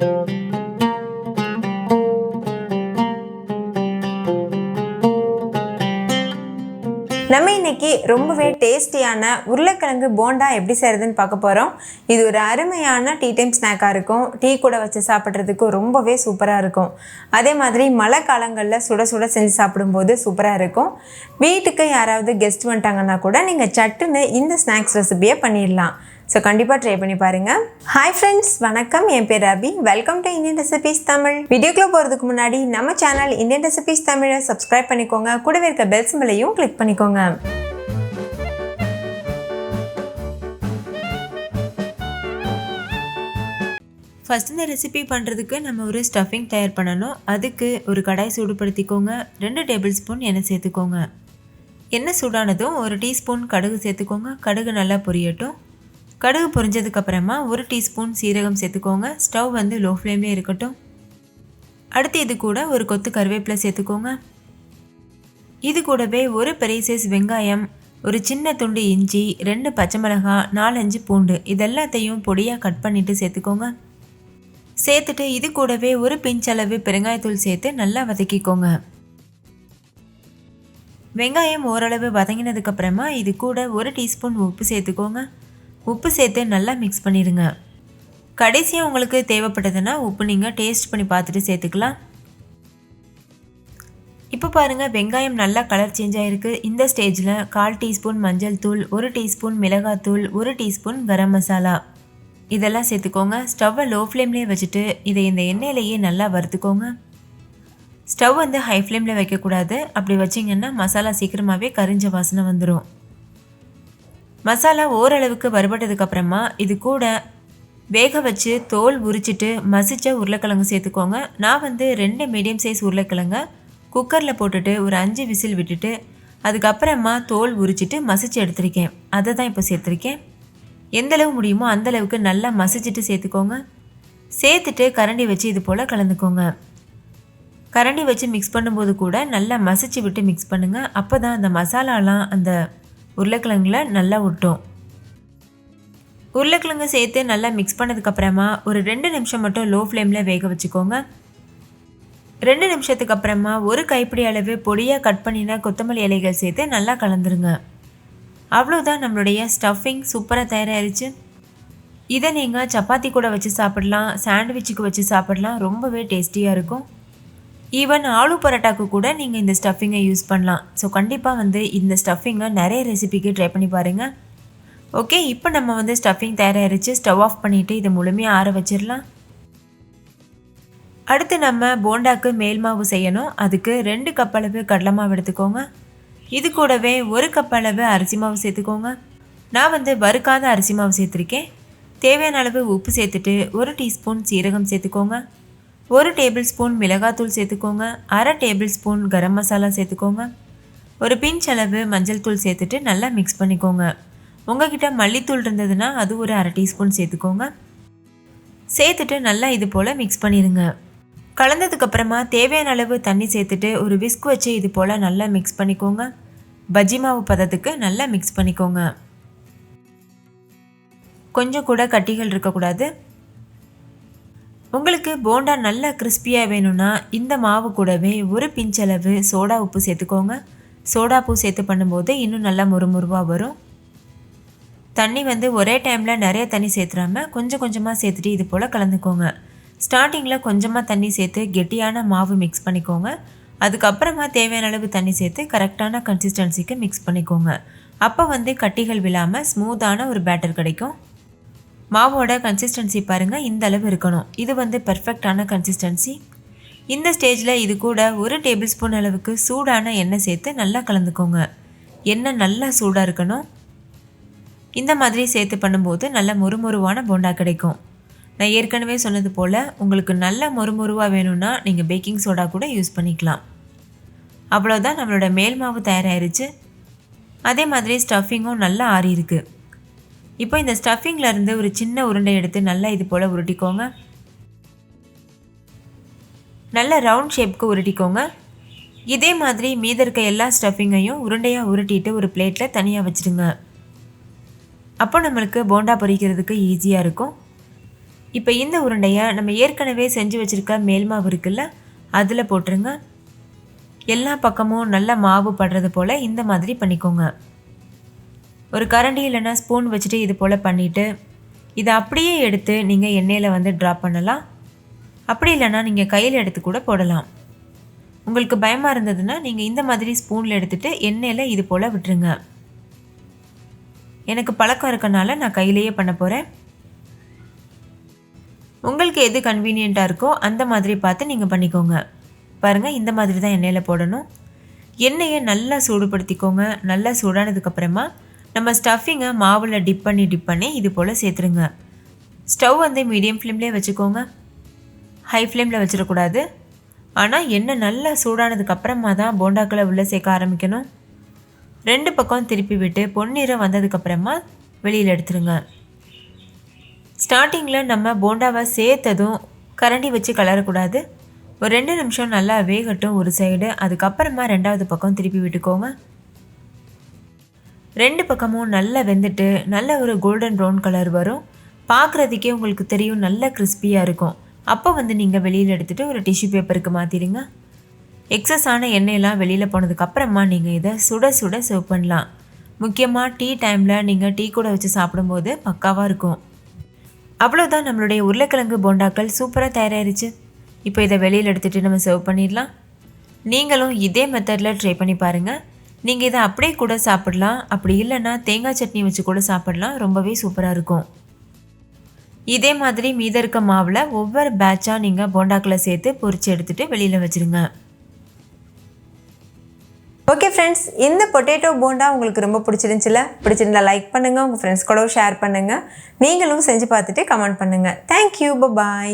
நம்ம இன்னைக்கு ரொம்பவே டேஸ்டியான உருளைக்கிழங்கு போண்டா எப்படி செய்கிறதுன்னு பார்க்க போகிறோம். இது ஒரு அருமையான டீ டைம் ஸ்நாக்காக இருக்கும். டீ கூட வச்சு சாப்பிட்றதுக்கு ரொம்பவே சூப்பராக இருக்கும். அதே மாதிரி மழை காலங்களில் சுட சுட செஞ்சு சாப்பிடும்போது சூப்பராக இருக்கும். வீட்டுக்கு யாராவது கெஸ்ட் வந்துட்டாங்கன்னா கூட நீங்கள் சட்டுன்னு இந்த ஸ்நாக்ஸ் ரெசிபியை பண்ணிடலாம். ஸோ கண்டிப்பாக ட்ரை பண்ணி பாருங்கள். ஹாய் ஃப்ரெண்ட்ஸ், வணக்கம். என் பேர் Abhi. Welcome to Indian recipes Tamil. வீடியோக்குள்ளே போகிறதுக்கு முன்னாடி நம்ம சேனல் இந்தியன் ரெசிபீஸ் தமிழை சப்ஸ்கிரைப் பண்ணிக்கோங்க. கூடவே இருக்க பெல் சிம்பலையும் கிளிக் பண்ணிக்கோங்க. ஃபஸ்ட் இந்த ரெசிபி பண்ணுறதுக்கு நம்ம ஒரு ஸ்டஃபிங் தயார் பண்ணணும். அதுக்கு ஒரு கடாய் சூடுபடுத்திக்கோங்க. 2 டேபிள் ஸ்பூன் எண்ணெய் சேர்த்துக்கோங்க. எண்ணெய் சூடானதும் 1 டீஸ்பூன் கடுகு சேர்த்துக்கோங்க. கடுகு நல்லா பொரியட்டும். கடுகு பொரிஞ்சதுக்கப்புறமா 1 டீஸ்பூன் சீரகம் சேர்த்துக்கோங்க. ஸ்டவ் வந்து லோ ஃப்ளேம்லேயே இருக்கட்டும். அடுத்து இது கூட ஒரு கொத்து கருவேப்பிலை சேர்த்துக்கோங்க. இது கூடவே ஒரு பெரிய சைஸ் வெங்காயம், ஒரு சின்ன துண்டு இஞ்சி, 2 பச்சை மிளகாய், 4-5 பூண்டு இதெல்லாத்தையும் பொடியாக கட் பண்ணிவிட்டு சேர்த்துக்கோங்க. சேர்த்துட்டு இது கூடவே ஒரு பிஞ்ச் அளவு பெருங்காயத்தூள் சேர்த்து நல்லா வதக்கிக்கோங்க. வெங்காயம் ஓரளவு வதங்கினதுக்கப்புறமா இது கூட 1 டீஸ்பூன் உப்பு சேர்த்துக்கோங்க. உப்பு சேர்த்து நல்லா மிக்ஸ் பண்ணிடுங்க. கடைசியாக உங்களுக்கு தேவைப்பட்டதுன்னா உப்பு நீங்கள் டேஸ்ட் பண்ணி பார்த்துட்டு சேர்த்துக்கலாம். இப்போ பாருங்கள், வெங்காயம் நல்லா கலர் சேஞ்ச் ஆகிருக்கு. இந்த ஸ்டேஜில் 1/4 டீஸ்பூன் மஞ்சள் தூள், 1 டீஸ்பூன் மிளகாத்தூள், 1 டீஸ்பூன் கரம் மசாலா இதெல்லாம் சேர்த்துக்கோங்க. ஸ்டவ்வை லோ ஃப்ளேம்லேயே வச்சுட்டு இதை இந்த எண்ணெயிலேயே நல்லா வறுத்துக்கோங்க. ஸ்டவ் வந்து ஹை ஃப்ளேமில் வைக்கக்கூடாது. அப்படி வச்சிங்கன்னா மசாலா சீக்கிரமாகவே கரிஞ்ச வாசனை வந்துடும். மசாலா ஓரளவுக்கு வறுபட்டதுக்கப்புறமா இது கூட வேக வச்சு தோல் உரிச்சிட்டு மசிச்ச உருளைக்கிழங்கு சேர்த்துக்கோங்க. நான் வந்து 2 மீடியம் சைஸ் உருளைக்கிழங்க குக்கரில் போட்டுட்டு ஒரு 5 விசில் விட்டுட்டு அதுக்கப்புறமா தோல் உரிச்சிட்டு மசிச்சு எடுத்திருக்கேன். அதை தான் இப்போ சேர்த்துருக்கேன். எந்தளவு முடியுமோ அந்தளவுக்கு நல்லா மசிச்சுட்டு சேர்த்துக்கோங்க. சேர்த்துட்டு கரண்டி வச்சு இது போல் கலந்துக்கோங்க. கரண்டி வச்சு மிக்ஸ் பண்ணும்போது கூட நல்லா மசிச்சு விட்டு மிக்ஸ் பண்ணுங்கள். அப்போ தான் அந்த மசாலாலாம் அந்த உருளைக்கிழங்குல நல்லா ஒட்டும். உருளைக்கிழங்கு சேர்த்து நல்லா மிக்ஸ் பண்ணதுக்கப்புறமா ஒரு 2 நிமிஷம் மட்டும் லோ ஃப்ளேமில் வேக வச்சுக்கோங்க. 2 நிமிஷத்துக்கு அப்புறமா ஒரு கைப்பிடி அளவு பொடியாக கட் பண்ணின கொத்தமல்லி இலைகள் சேர்த்து நல்லா கலந்துருங்க. அவ்வளோதான், நம்மளுடைய ஸ்டஃபிங் சூப்பராக தயாராகிருச்சு. இதை நீங்கள் சப்பாத்தி கூட வச்சு சாப்பிடலாம், சாண்ட்விச்சுக்கு வச்சு சாப்பிடலாம். ரொம்பவே டேஸ்டியாக இருக்கும். ஈவன் ஆலு பரோட்டாக்கு கூட நீங்கள் இந்த ஸ்டஃபிங்கை யூஸ் பண்ணலாம். ஸோ கண்டிப்பாக வந்து இந்த ஸ்டஃபிங்கை நிறைய ரெசிபிக்கு ட்ரை பண்ணி பாருங்கள். ஓகே, இப்போ நம்ம வந்து ஸ்டஃபிங் தயாராகிருச்சு. ஸ்டவ் ஆஃப் பண்ணிவிட்டு இதை முழுமையாக ஆற வச்சிடலாம். அடுத்து நம்ம போண்டாக்கு மேல் மாவு செய்யணும். அதுக்கு 2 கப் அளவு கடலை மாவு எடுத்துக்கோங்க. இது கூடவே 1 கப் அளவு அரிசி மாவு சேர்த்துக்கோங்க. நான் வந்து வறுக்காத அரிசி மாவு சேர்த்துருக்கேன். தேவையான அளவு உப்பு சேர்த்துட்டு 1 டீஸ்பூன் சீரகம் சேர்த்துக்கோங்க. 1 டேபிள் ஸ்பூன் மிளகாத்தூள் சேர்த்துக்கோங்க. 1/2 டேபிள் ஸ்பூன் கரம் மசாலா சேர்த்துக்கோங்க. ஒரு பிஞ்ச் அளவு மஞ்சள் தூள் சேர்த்துட்டு நல்லா மிக்ஸ் பண்ணிக்கோங்க. உங்ககிட்ட மல்லித்தூள் இருந்ததுன்னா அது ஒரு 1/2 டீஸ்பூன் சேர்த்துக்கோங்க. சேர்த்துட்டு நல்லா இது போல் மிக்ஸ் பண்ணிடுங்க. கலந்ததுக்கப்புறமா தேவையான அளவு தண்ணி சேர்த்துட்டு ஒரு விஸ்க் வச்சு இது போல் நல்லா மிக்ஸ் பண்ணிக்கோங்க. பஜ்ஜி மாவு பதத்துக்கு நல்லா மிக்ஸ் பண்ணிக்கோங்க. கொஞ்சம் கூட கட்டிகள் இருக்கக்கூடாது. உங்களுக்கு போண்டா நல்லா கிறிஸ்பியாக வேணும்னா இந்த மாவு கூடவே ஒரு பிஞ்ச் அளவு சோடா உப்பு சேர்த்துக்கோங்க. சோடா உப்பு சேர்த்து பண்ணும்போது இன்னும் நல்லா முறுமுறுவாக வரும். தண்ணி வந்து ஒரே டைமில் நிறைய தண்ணி சேர்த்துறாமல் கொஞ்சம் கொஞ்சமாக சேர்த்துட்டு இது போல் கலந்துக்கோங்க. ஸ்டார்டிங்கில் கொஞ்சமாக தண்ணி சேர்த்து கெட்டியான மாவு மிக்ஸ் பண்ணிக்கோங்க. அதுக்கப்புறமா தேவையான அளவு தண்ணி சேர்த்து கரெக்டான கன்சிஸ்டன்சிக்கு மிக்ஸ் பண்ணிக்கோங்க. அப்போ வந்து கட்டிகள் விழாமல் ஸ்மூத்தான ஒரு பேட்டர் கிடைக்கும். மாவோட கன்சிஸ்டன்சி பாருங்கள், இந்த அளவு இருக்கணும். இது வந்து பெர்ஃபெக்டான கன்சிஸ்டன்சி. இந்த ஸ்டேஜில் இது கூட 1 டேபிள் ஸ்பூன் அளவுக்கு சூடான எண்ணெய் சேர்த்து நல்லா கலந்துக்கோங்க. எண்ணெய் நல்லா சூடாக இருக்கணும். இந்த மாதிரி சேர்த்து பண்ணும்போது நல்ல மொறுமொறுவான போண்டா கிடைக்கும். நான் ஏற்கனவே சொன்னது போல் உங்களுக்கு நல்ல மொறுமொறுவாக வேணும்னா நீங்கள் பேக்கிங் சோடா கூட யூஸ் பண்ணிக்கலாம். அவ்வளோதான், நம்மளோட மேல் மாவு தயாராகிருச்சு. அதே மாதிரி ஸ்டஃபிங்கும் நல்லா ஆறி இருக்குது. இப்போ இந்த ஸ்டஃபிங்லேருந்து ஒரு சின்ன உருண்டை எடுத்து நல்லா இது போல் உருட்டிக்கோங்க. நல்ல ரவுண்ட் ஷேப்புக்கு உருட்டிக்கோங்க. இதே மாதிரி மீத இருக்க எல்லா ஸ்டஃபிங்கையும் உருண்டையாக உருட்டிட்டு ஒரு பிளேட்டில் தனியாக வச்சுடுங்க. அப்போ நம்மளுக்கு போண்டா பொரிக்கிறதுக்கு ஈஸியாக இருக்கும். இப்போ இந்த உருண்டையை நம்ம ஏற்கனவே செஞ்சு வச்சுருக்க மேல் மாவு இருக்குல்ல, அதில் போட்டுருங்க. எல்லா பக்கமும் நல்ல மாவு படுறது போல் இந்த மாதிரி பண்ணிக்கோங்க. ஒரு கரண்டி இல்லைன்னா ஸ்பூன் வச்சுட்டு இது போல் பண்ணிவிட்டு இதை அப்படியே எடுத்து நீங்கள் எண்ணெயில் வந்து ட்ராப் பண்ணலாம். அப்படி இல்லைன்னா நீங்கள் கையில் எடுத்து கூட போடலாம். உங்களுக்கு பயமாக இருந்ததுன்னா நீங்கள் இந்த மாதிரி ஸ்பூனில் எடுத்துகிட்டு எண்ணெயில் இது போல் விட்டுருங்க. எனக்கு பழக்கம் இருக்கனால நான் கையிலேயே பண்ண போகிறேன். உங்களுக்கு எது கன்வீனியண்ட்டாக இருக்கோ அந்த மாதிரி பார்த்து நீங்கள் பண்ணிக்கோங்க. பாருங்கள், இந்த மாதிரி தான் எண்ணெயில் போடணும். எண்ணெயை நல்லா சூடுபடுத்திக்கோங்க. நல்லா சூடானதுக்கப்புறமா நம்ம ஸ்டஃபிங்கை மாவில் டிப் பண்ணி இது போல் சேர்த்துருங்க. ஸ்டவ் வந்து மீடியம் ஃப்ளேம்லேயே வச்சுக்கோங்க, ஹை ஃப்ளேமில் வச்சிடக்கூடாது. ஆனால் எண்ணெய் நல்லா சூடானதுக்கப்புறமா தான் போண்டாக்களை உள்ளே சேர்க்க ஆரம்பிக்கணும். 2 பக்கம் திருப்பி விட்டு பொன்னிறம் வந்ததுக்கப்புறமா வெளியில் எடுத்துருங்க. ஸ்டார்டிங்கில் நம்ம போண்டாவை சேர்த்ததும் கரண்டி வச்சு கலரக்கூடாது. ஒரு 2 நிமிஷம் நல்லா வேகட்டும் ஒரு சைடு. அதுக்கப்புறமா 2வது பக்கம் திருப்பி விட்டுக்கோங்க. 2 பக்கமும் நல்லா வெந்துட்டு நல்ல ஒரு கோல்டன் ப்ரௌன் கலர் வரும். பார்க்குறதுக்கே உங்களுக்கு தெரியும், நல்ல கிறிஸ்பியாக இருக்கும். அப்போ வந்து நீங்கள் வெளியில் எடுத்துகிட்டு ஒரு டிஷ்யூ பேப்பருக்கு மாற்றிடுங்க. எக்ஸஸான எண்ணெயெல்லாம் வெளியில் போனதுக்கப்புறமா நீங்கள் இதை சுட சுட சர்வ் பண்ணலாம். முக்கியமாக டீ டைமில் நீங்கள் டீ கூட வச்சு சாப்பிடும்போது பக்காவாக இருக்கும். அவ்வளோதான், நம்மளுடைய உருளைக்கிழங்கு போண்டாக்கள் சூப்பராக தயாராகிருச்சு. இப்போ இதை வெளியில் எடுத்துகிட்டு நம்ம சர்வ் பண்ணிடலாம். நீங்களும் இதே மெத்தடில் ட்ரை பண்ணி பாருங்கள். நீங்கள் இதை அப்படியே கூட சாப்பிடலாம், அப்படி இல்லைன்னா தேங்காய் சட்னி வச்சு கூட சாப்பிடலாம். ரொம்பவே சூப்பராக இருக்கும். இதே மாதிரி மீத இருக்க மாவில் ஒவ்வொரு பேட்சாக நீங்கள் போண்டாக்களை சேர்த்து பொரிச்சு எடுத்துகிட்டு வெளியில் வச்சுருங்க. ஓகே ஃப்ரெண்ட்ஸ், இந்த பொட்டேட்டோ போண்டா உங்களுக்கு ரொம்ப பிடிச்சிருந்தா லைக் பண்ணுங்கள், உங்கள் ஃப்ரெண்ட்ஸ் கூட ஷேர் பண்ணுங்கள். நீங்களும் செஞ்சு பார்த்துட்டு கமெண்ட் பண்ணுங்கள். தேங்க்யூ, பாய்.